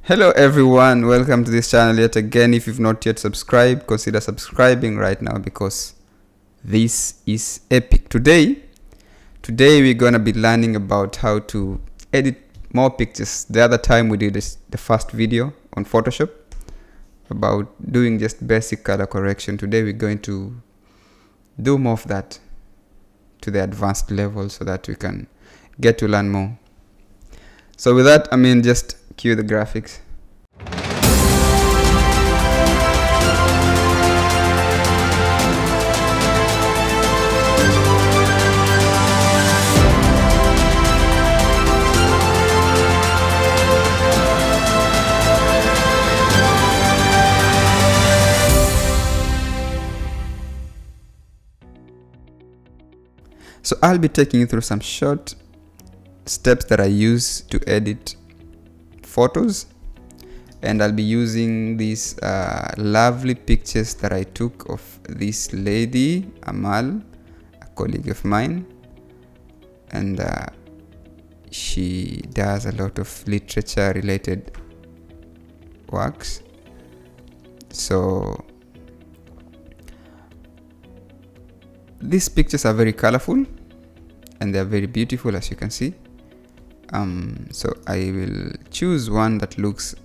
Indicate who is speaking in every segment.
Speaker 1: Hello everyone, welcome to this channel yet again. If you've not yet subscribed, consider subscribing right now because this is epic. Today we're gonna be learning about how to edit more pictures. The other time we did the first video on Photoshop about doing just basic color correction. Today we're going to do more of that to the advanced level so that we can get to learn more. So with that, just cue the graphics. So I'll be taking you through some short steps that I use to edit photos, and I'll be using these lovely pictures that I took of this lady, Amal, a colleague of mine, and she does a lot of literature related works. So these pictures are very colorful and they're very beautiful, as you can see. So I will choose one that looks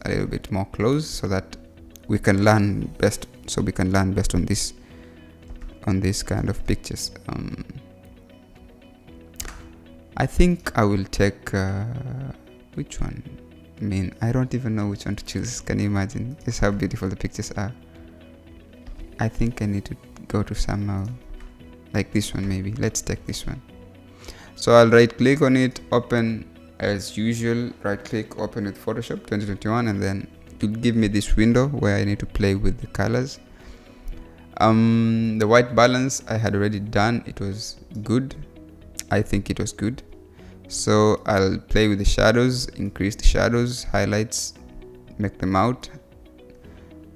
Speaker 1: a little bit more close so that we can learn best. On this kind of pictures. I think I will take which one? I don't even know which one to choose. Can you imagine just how beautiful the pictures are? I think I need to go to somehow like this one. Maybe let's take this one. So I'll right click on it, open as usual, right click, open with Photoshop 2021, and then it will give me this window where I need to play with the colors. The white balance I had already done. It was good. I think it was good. So I'll play with the shadows, increase the shadows, highlights, make them out.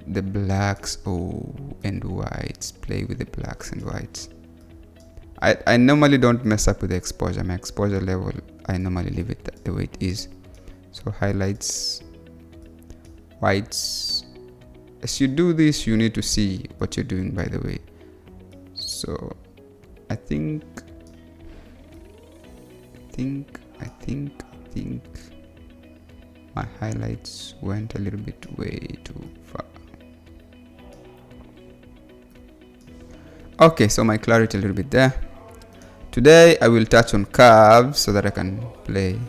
Speaker 1: The blacks, and whites, play with the blacks and whites. I normally don't mess up with the exposure. My exposure level, I normally leave it the way it is. So highlights, whites. As you do this, you need to see what you're doing, by the way. So I think my highlights went a little bit way too far. Okay, so my clarity a little bit there. Today I will touch on curves so that I can play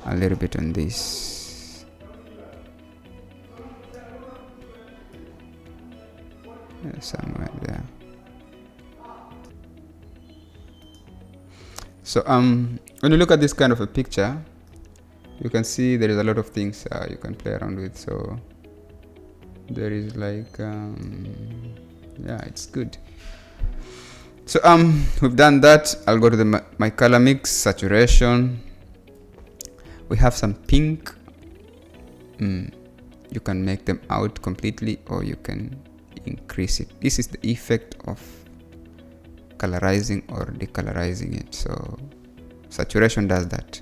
Speaker 1: a little bit on this. Somewhere there. So when you look at this kind of a picture, you can see there is a lot of things you can play around with. So there is like it's good. So we've done that. I'll go to my color mix, saturation. We have some pink. You can make them out completely or you can increase it. This is the effect of colorizing or decolorizing it. So saturation does that.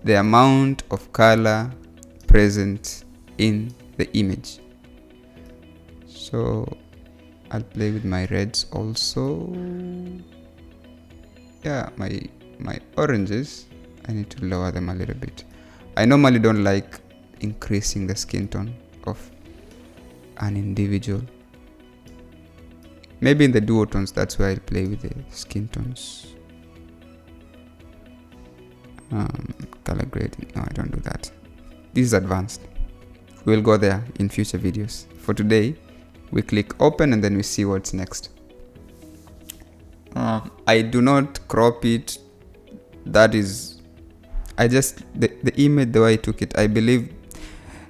Speaker 1: The amount of color present in the image. So I'll play with my reds also. Yeah, my oranges, I need to lower them a little bit. I normally don't like increasing the skin tone of an individual. Maybe in the duotones, that's where I'll play with the skin tones. Color grading, no, I don't do that. This is advanced. We'll go there in future videos. For today, we click open and then we see what's next. I do not crop it. That is, the image, the way I took it, I believe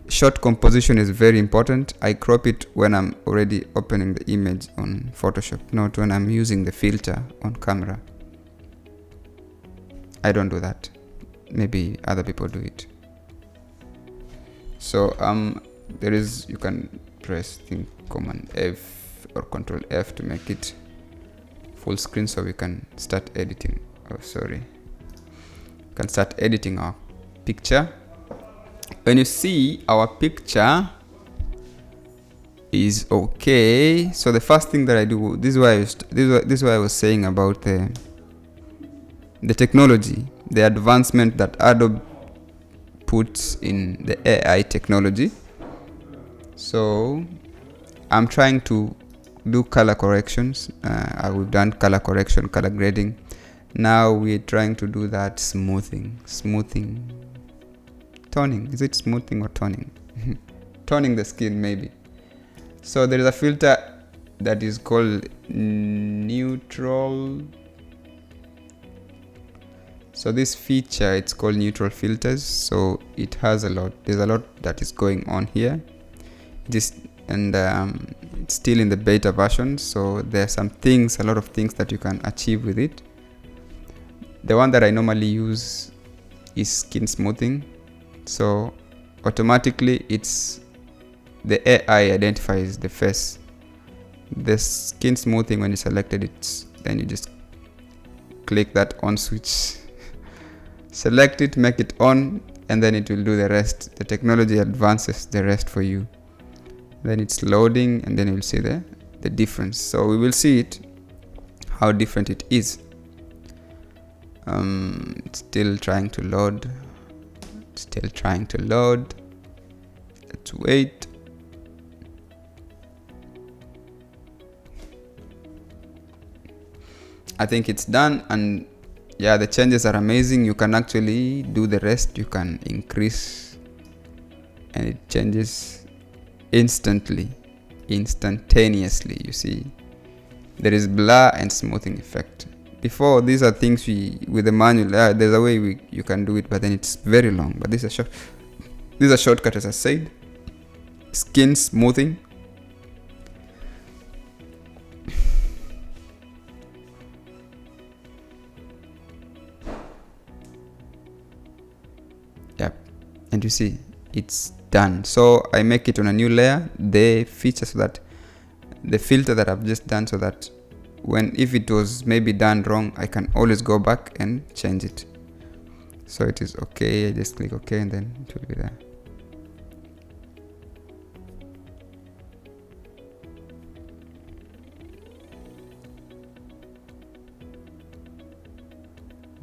Speaker 1: shot composition is very important. I crop it when I'm already opening the image on Photoshop, not when I'm using the filter on camera. I don't do that. Maybe other people do it. So you can press Command F or Control F to make it full screen so we can start editing. We can start editing our picture. when you see our picture is okay. So the first thing that I do, this is why I was saying about the technology, the advancement that Adobe puts in the AI technology. So I'm trying to do color corrections. We've done color correction, color grading. Now we're trying to do that smoothing, toning. Is it smoothing or toning? Toning the skin, maybe. So there is a filter that is called neutral. So this feature, it's called neutral filters. So it has there's a lot that is going on here. It's still in the beta version. So there are a lot of things that you can achieve with it. The one that I normally use is skin smoothing. So automatically the AI identifies the face. The skin smoothing, when you selected it, then you just click that on switch. Select it, make it on, and then it will do the rest. The technology advances the rest for you. Then it's loading, and then you'll see the difference. So we will see it, how different it is. It's still trying to load. Let's wait. I think it's done, and yeah, the changes are amazing. You can actually do the rest. You can increase, and it changes instantaneously. You see, there is blur and smoothing effect. Before, these are things with the manual, there's a way you can do it, but then it's very long. But this is a shortcut, as I said. Skin smoothing. Yep, and you see it's done. So I make it on a new layer, the feature, so that the filter that I've just done, so that if it was maybe done wrong, I can always go back and change it. So it is okay. I just click OK, and then it will be there.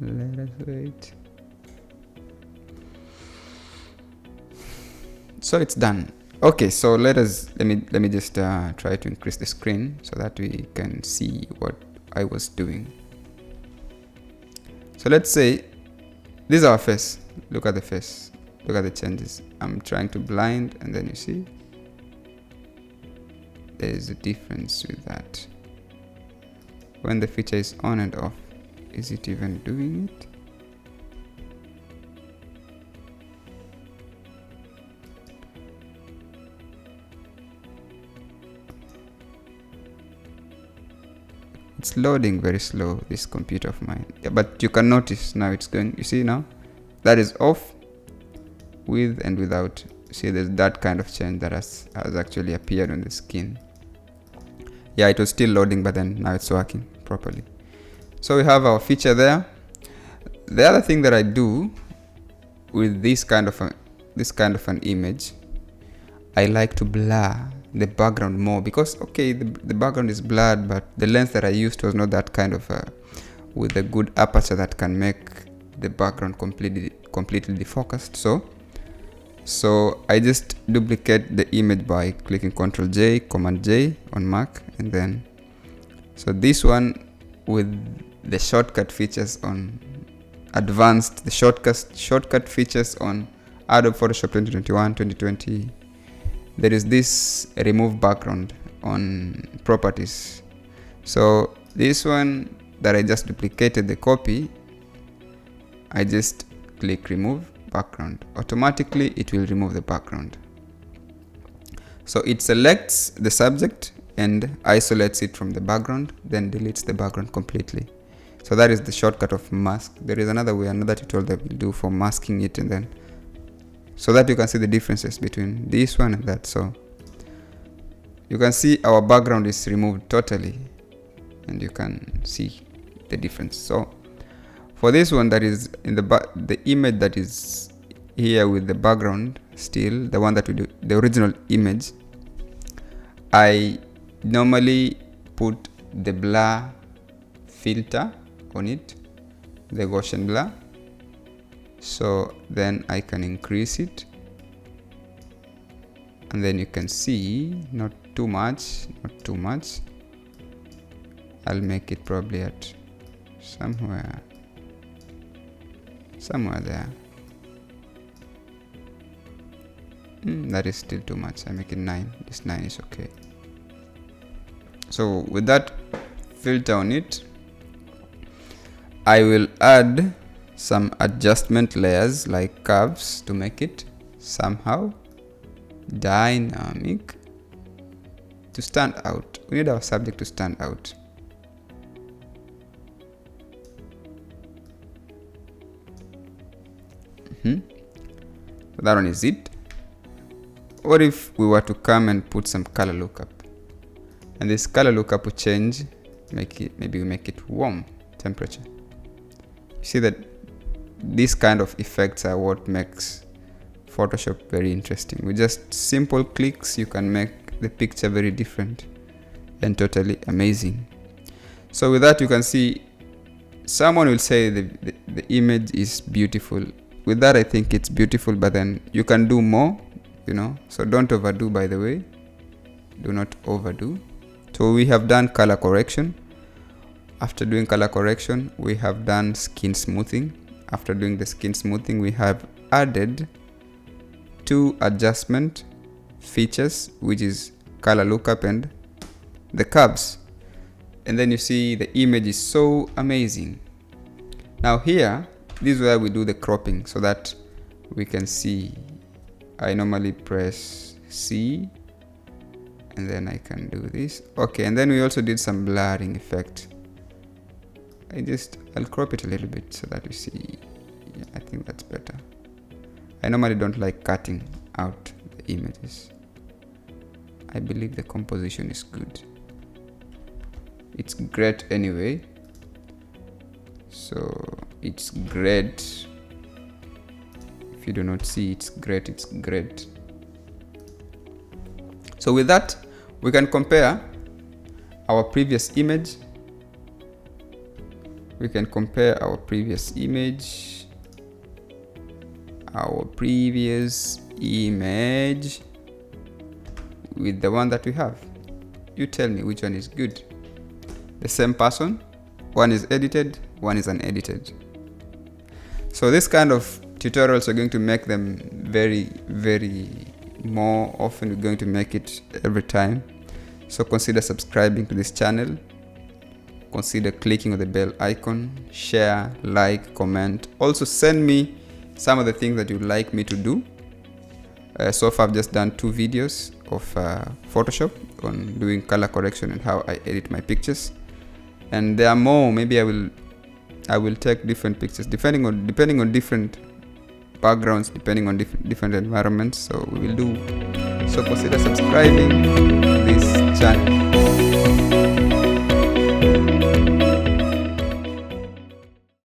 Speaker 1: Let us wait. So it's done. Okay, so let me just try to increase the screen so that we can see what I was doing. So let's say this is our face. Look at the face. Look at the changes. I'm trying to blind, and then you see there's a difference with that. When the feature is on and off, is it even doing it? It's loading very slow, this computer of mine. Yeah, but you can notice now it's going. You see now, that is off, with and without. See, there's that kind of change that has actually appeared on the skin. Yeah, it was still loading, but then now it's working properly. So we have our feature there. The other thing that I do with this kind of an image, I like to blur the background more, because okay, the background is blurred, but the lens that I used was not that kind of with a good aperture that can make the background completely defocused. So I just duplicate the image by clicking Ctrl J, Command J on Mac, and then so this one with the shortcut features on advanced, the shortcut features on Adobe Photoshop 2021, 2020. There is this remove background on properties. So this one that I just duplicated the copy, I just click remove background. Automatically it will remove the background. So it selects the subject and isolates it from the background, then deletes the background completely. So that is the shortcut of mask. There is another tutorial that will do for masking it, and then so that you can see the differences between this one and that. So you can see our background is removed totally, and you can see the difference. So for this one that is in the image that is here with the background, still the one that we do, the original image, I normally put the blur filter on it, the Gaussian blur. So then I can increase it, and then you can see not too much. I'll make it probably at somewhere there. That is still too much. I make it 9. This 9 is okay. So with that filter on it, I will add some adjustment layers like curves to make it somehow dynamic, to stand out. We need our subject to stand out. So that one is it. What if we were to come and put some color lookup, and this color lookup will change, maybe we make it warm temperature. You see that these kind of effects are what makes Photoshop very interesting. With just simple clicks, you can make the picture very different and totally amazing. So with that, you can see someone will say the image is beautiful. With that, I think it's beautiful, but then you can do more, you know, so don't overdo. By the way, do not overdo. So we have done color correction. After doing color correction, we have done skin smoothing. After doing the skin smoothing, we have added 2 adjustment features, which is color lookup and the curves. And then you see the image is so amazing. Now here, this is where we do the cropping so that we can see. I normally press C, and then I can do this. Okay, and then we also did some blurring effect. I'll crop it a little bit so that you see. Yeah, I think that's better. I normally don't like cutting out the images. I believe the composition is good. It's great anyway. So it's great. If you do not see, it's great. It's great. So with that, we can compare our previous image. We can compare our previous image with the one that we have. You tell me which one is good. The same person, one is edited, one is unedited. So this kind of tutorials are going to make them very, very more often. We're going to make it every time. So consider subscribing to this channel. Consider clicking on the bell icon, share, like, comment. Also send me some of the things that you'd like me to do. So far I've just done 2 videos of Photoshop on doing color correction and how I edit my pictures. And there are more. Maybe I will take different pictures depending on different backgrounds, depending on different environments. So we will do. So consider subscribing to this channel.